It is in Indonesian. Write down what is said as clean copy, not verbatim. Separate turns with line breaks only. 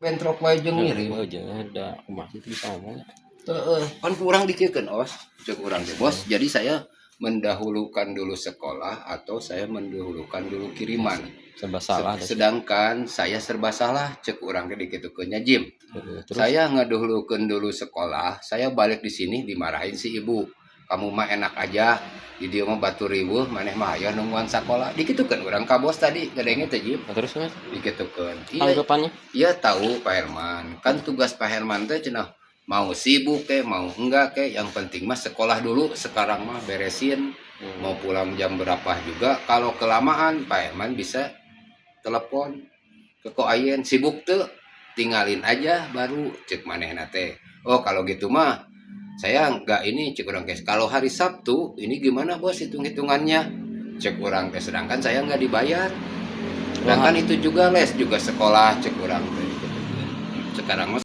bentrok wae jeung ngirim.
Heeh jeung ada kumaha itu bisa ngomong.
Kan kurang dikeukeun os cek urang teh bos. Jadi saya mendahulukan dulu sekolah atau saya mendahulukan dulu kiriman.
Serba salah.
Sedangkan saya serba salah cek urang teh dikitukeunnya Jim. Saya ngedahulukeun dulu sekolah, saya balik di sini dimarahin si ibu. Kamu mah enak aja, di dieu mah batu riweuh, maneh mah aya nungguan sakola. Dikitukeun urang ka bos tadi, gedenge teh Jim.
Terus kan
Dikitukeun.
tanggapannya?
Iya tahu Pak Herman. Kan tugas Pak Herman teh cenah mau sibuk ke, mau enggak ke, yang penting mah sekolah dulu. Sekarang mah beresin. Mau pulang jam berapa juga. Kalau kelamaan Pak Herman bisa telepon ke Ko Ayen, sibuk tuh, tinggalin aja baru cek manehna teh. Oh kalau gitu mah saya enggak ini cek orang guys. Kalau hari Sabtu ini gimana bos hitung-hitungannya? Cek orang teh, sedangkan saya enggak dibayar. Sedangkan itu juga les juga sekolah cek orang teh. Sekarang